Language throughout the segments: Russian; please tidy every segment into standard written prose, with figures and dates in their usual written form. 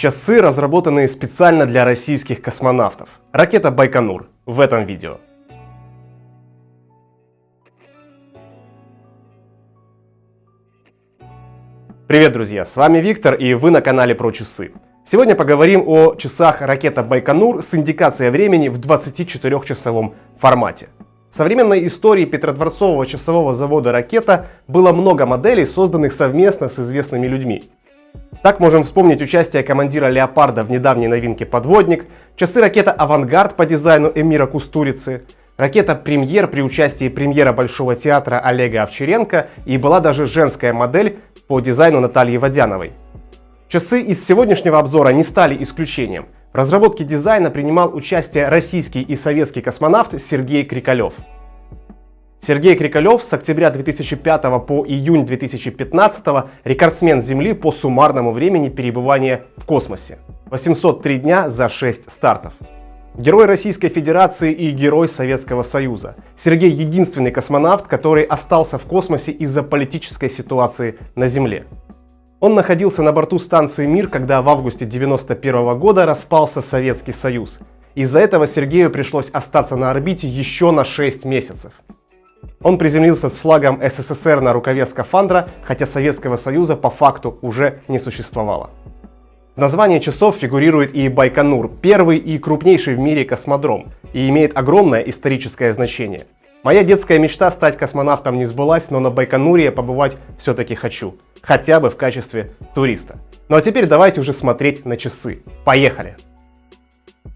Часы, разработанные специально для российских космонавтов. Ракета Байконур в этом видео. Привет, друзья! С вами Виктор, и вы на канале про часы. Сегодня поговорим о часах ракета Байконур с индикацией времени в 24-часовом формате. В современной истории Петродворцового часового завода «Ракета» было много моделей, созданных совместно с известными людьми. Так можем вспомнить участие командира «Леопарда» в недавней новинке «Подводник», часы ракета «Авангард» по дизайну Эмира Кустурицы, ракета «Премьер» при участии премьера Большого театра Олега Овчаренко, и была даже женская модель по дизайну Натальи Водяновой. Часы из сегодняшнего обзора не стали исключением. В разработке дизайна принимал участие российский и советский космонавт Сергей Крикалев. Сергей Крикалев с октября 2005 по июнь 2015 рекордсмен Земли по суммарному времени перебывания в космосе. 803 дня за 6 стартов. Герой Российской Федерации и герой Советского Союза. Сергей единственный космонавт, который остался в космосе из-за политической ситуации на Земле. Он находился на борту станции «Мир», когда в августе 1991 года распался Советский Союз. Из-за этого Сергею пришлось остаться на орбите еще на 6 месяцев. Он приземлился с флагом СССР на рукаве скафандра, хотя Советского Союза по факту уже не существовало. В названии часов фигурирует и Байконур, первый и крупнейший в мире космодром, и имеет огромное историческое значение. Моя детская мечта стать космонавтом не сбылась, но на Байконуре я побывать все-таки хочу. Хотя бы в качестве туриста. Ну а теперь давайте уже смотреть на часы. Поехали!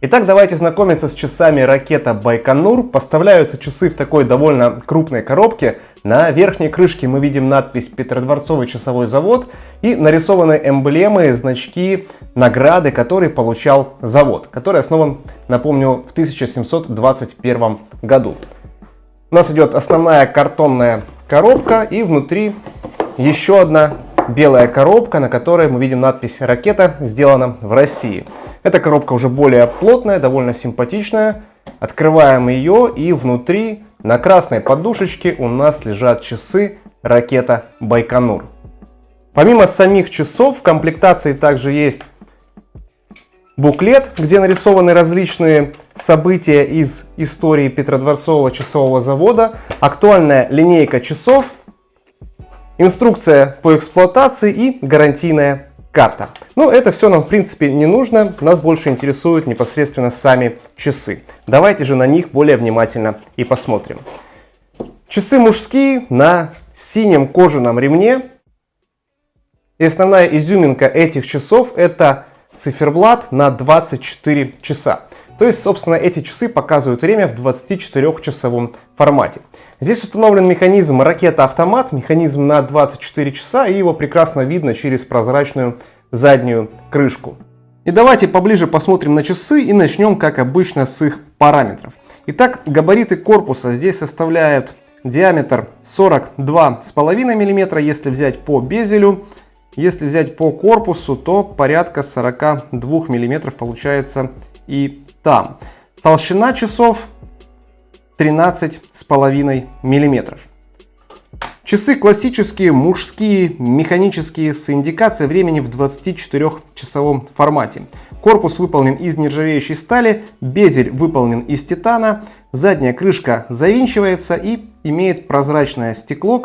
Итак, давайте знакомиться с часами ракета Байконур. Поставляются часы в такой довольно крупной коробке. На верхней крышке мы видим надпись «Петродворцовый часовой завод» и нарисованы эмблемы, значки, награды, которые получал завод, который основан, напомню, в 1721 году. У нас идет основная картонная коробка, и внутри еще одна белая коробка, на которой мы видим надпись «Ракета, сделана в России». Эта коробка уже более плотная, довольно симпатичная. Открываем ее, и внутри на красной подушечке у нас лежат часы ракета Байконур. Помимо самих часов в комплектации также есть буклет, где нарисованы различные события из истории Петродворцового часового завода, актуальная линейка часов, инструкция по эксплуатации и гарантийная карта. Но это все нам в принципе не нужно, нас больше интересуют непосредственно сами часы. Давайте же на них более внимательно и посмотрим. Часы мужские на синем кожаном ремне. И основная изюминка этих часов — это циферблат на 24 часа. То есть, собственно, эти часы показывают время в 24-часовом формате. Здесь установлен механизм ракета-автомат, механизм на 24 часа, и его прекрасно видно через прозрачную заднюю крышку. И давайте поближе посмотрим на часы и начнем, как обычно, с их параметров. Итак, габариты корпуса здесь составляют диаметр 42,5 мм, если взять по безелю. Если взять по корпусу, то порядка 42 мм получается и там. Толщина часов 13,5 мм. Часы классические, мужские, механические, с индикацией времени в 24-часовом формате. Корпус выполнен из нержавеющей стали, безель выполнен из титана, задняя крышка завинчивается и имеет прозрачное стекло,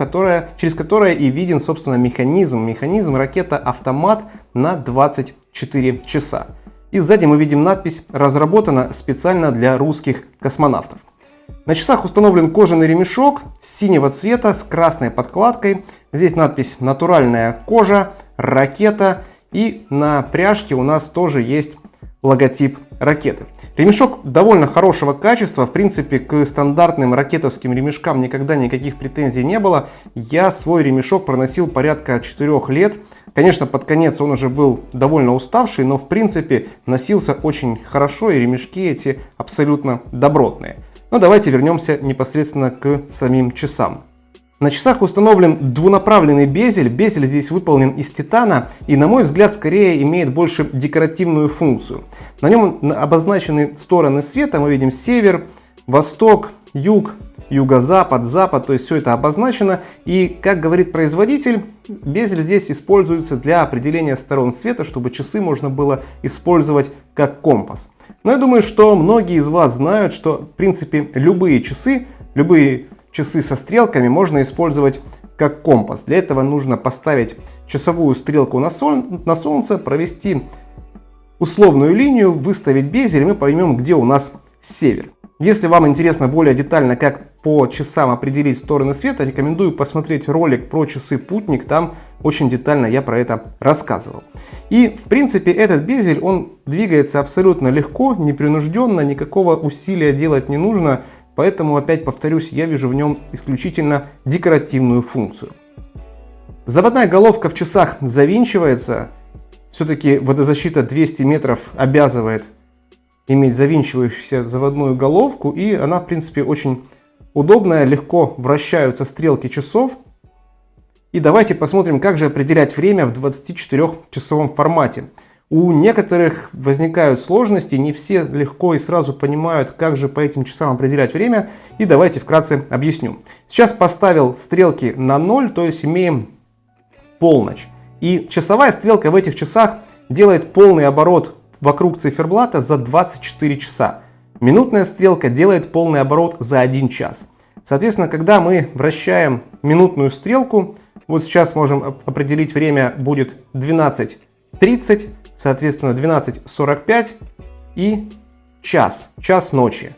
через которое и виден, собственно, механизм ракета-автомат на 24 часа. И сзади мы видим надпись «Разработана специально для русских космонавтов». На часах установлен кожаный ремешок синего цвета с красной подкладкой. Здесь надпись «Натуральная кожа», «Ракета», и на пряжке у нас тоже есть логотип ракеты. Ремешок довольно хорошего качества. В принципе, к стандартным ракетовским ремешкам никогда никаких претензий не было. Я свой ремешок проносил порядка 4 лет. Конечно, под конец он уже был довольно уставший, но в принципе носился очень хорошо, и ремешки эти абсолютно добротные. Но давайте вернемся непосредственно к самим часам. На часах установлен двунаправленный безель. Безель здесь выполнен из титана и, на мой взгляд, скорее имеет больше декоративную функцию. На нем обозначены стороны света. Мы видим север, восток, юг, юго-запад, запад, то есть все это обозначено. И, как говорит производитель, безель здесь используется для определения сторон света, чтобы часы можно было использовать как компас. Но я думаю, что многие из вас знают, что в принципе любые часы со стрелками можно использовать как компас. Для этого нужно поставить часовую стрелку на солнце, провести условную линию, выставить безель, и мы поймем, где у нас север. Если вам интересно более детально, как по часам определить стороны света, рекомендую посмотреть ролик про часы «Путник», там очень детально я про это рассказывал. И в принципе этот безель, он двигается абсолютно легко, непринужденно, никакого усилия делать не нужно, поэтому, опять повторюсь, я вижу в нем исключительно декоративную функцию. Заводная головка в часах завинчивается, все-таки водозащита 200 метров обязывает иметь завинчивающуюся заводную головку, и она в принципе очень удобная, легко вращаются стрелки часов. И давайте посмотрим, как же определять время в 24-часовом формате. У некоторых возникают сложности, не все легко и сразу понимают, как же по этим часам определять время. И давайте вкратце объясню. Сейчас поставил стрелки на 0, то есть имеем полночь. И часовая стрелка в этих часах делает полный оборот вокруг циферблата за 24 часа. Минутная стрелка делает полный оборот за 1 час. Соответственно, когда мы вращаем минутную стрелку, вот сейчас можем определить время будет 12:30, соответственно 12:45 и час ночи.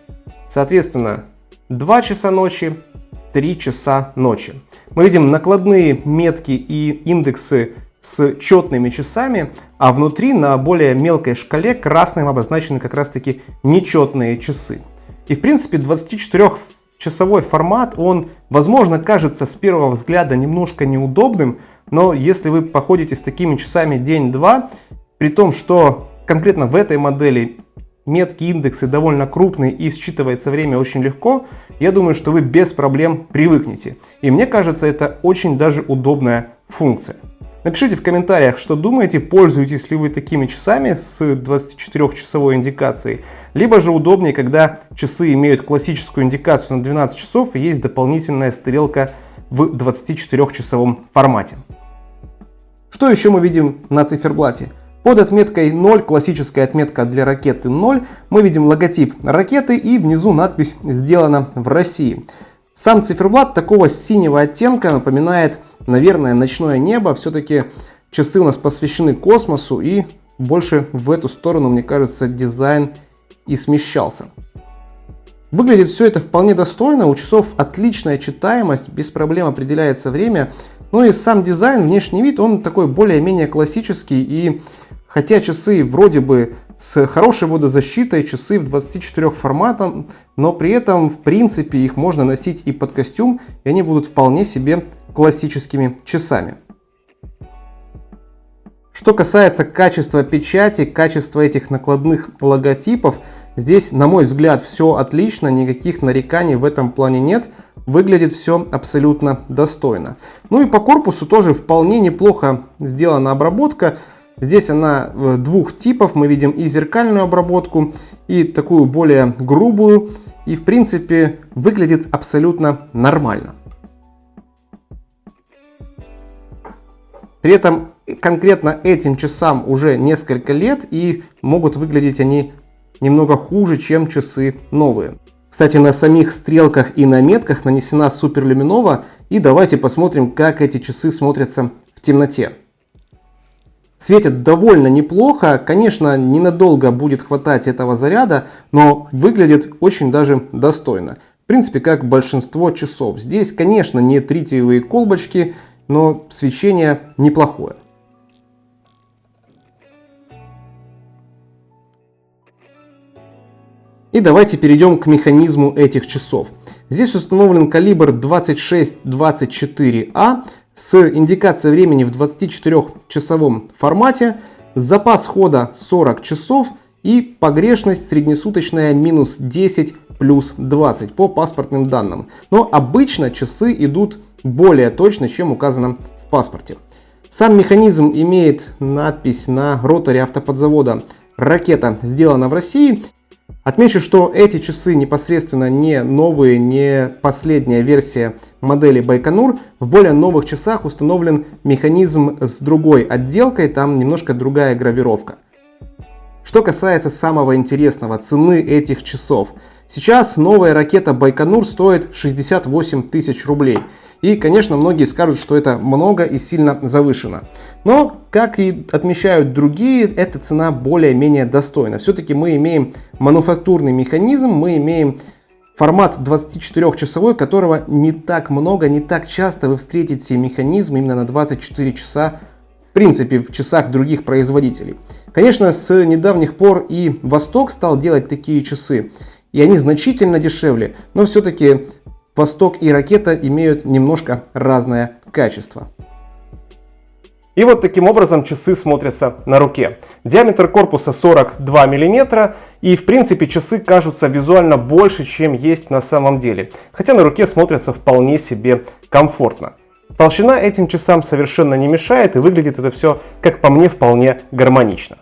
Соответственно 2 часа ночи, 3 часа ночи. Мы видим накладные метки и индексы с четными часами, а внутри на более мелкой шкале красным обозначены как раз таки нечетные часы. И в принципе 24-часовой формат, он, возможно, кажется с первого взгляда немножко неудобным, но если вы походите с такими часами день-два, при том, что конкретно в этой модели метки, индексы довольно крупные и считывается время очень легко, я думаю, что вы без проблем привыкнете. И мне кажется, это очень даже удобная функция. Напишите в комментариях, что думаете, пользуетесь ли вы такими часами с 24-часовой индикацией, либо же удобнее, когда часы имеют классическую индикацию на 12 часов и есть дополнительная стрелка в 24-часовом формате. Что еще мы видим на циферблате? Под отметкой 0, классическая отметка для ракеты 0, мы видим логотип ракеты и внизу надпись «Сделано в России». Сам циферблат такого синего оттенка напоминает, наверное, ночное небо. Все-таки часы у нас посвящены космосу, и больше в эту сторону, мне кажется, дизайн и смещался. Выглядит все это вполне достойно, у часов отличная читаемость, без проблем определяется время. Ну и сам дизайн, внешний вид, он такой более-менее классический. И хотя часы вроде бы с хорошей водозащитой, часы в 24 форматом, но при этом в принципе их можно носить и под костюм, и они будут вполне себе классическими часами. Что касается качества печати, качества этих накладных логотипов, здесь, на мой взгляд, все отлично, никаких нареканий в этом плане нет. Выглядит все абсолютно достойно. Ну и по корпусу тоже вполне неплохо сделана обработка. Здесь она двух типов. Мы видим и зеркальную обработку, и такую более грубую. И в принципе выглядит абсолютно нормально. При этом конкретно этим часам уже несколько лет, и могут выглядеть они немного хуже, чем часы новые. Кстати, на самих стрелках и на метках нанесена суперлюминова, и давайте посмотрим, как эти часы смотрятся в темноте. Светят довольно неплохо, конечно, ненадолго будет хватать этого заряда, но выглядит очень даже достойно. В принципе, как большинство часов. Здесь, конечно, не тритиевые колбочки, но свечение неплохое. И давайте перейдем к механизму этих часов. Здесь установлен калибр 26-24А с индикацией времени в 24-часовом формате, запас хода 40 часов и погрешность среднесуточная минус 10 плюс 20 по паспортным данным. Но обычно часы идут более точно, чем указано в паспорте. Сам механизм имеет надпись на роторе автоподзавода «Ракета сделана в России». Отмечу, что эти часы непосредственно не новые, не последняя версия модели Байконур. В более новых часах установлен механизм с другой отделкой, там немножко другая гравировка. Что касается самого интересного, цены этих часов. Сейчас новая ракета Байконур стоит 68 тысяч рублей. И, конечно, многие скажут, что это много и сильно завышено. Но, как и отмечают другие, эта цена более-менее достойна. Все-таки мы имеем мануфактурный механизм, мы имеем формат 24-часовой, которого не так много, не так часто вы встретите механизм именно на 24 часа, в принципе, в часах других производителей. Конечно, с недавних пор и Восток стал делать такие часы, и они значительно дешевле, но все-таки Восток и Ракета имеют немножко разное качество. И вот таким образом часы смотрятся на руке. Диаметр корпуса 42 мм, и в принципе часы кажутся визуально больше, чем есть на самом деле. Хотя на руке смотрятся вполне себе комфортно. Толщина этим часам совершенно не мешает, и выглядит это все, как по мне, вполне гармонично.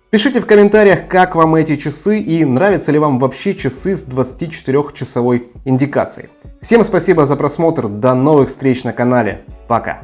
Пишите в комментариях, как вам эти часы и нравятся ли вам вообще часы с 24-часовой индикацией. Всем спасибо за просмотр, до новых встреч на канале, пока!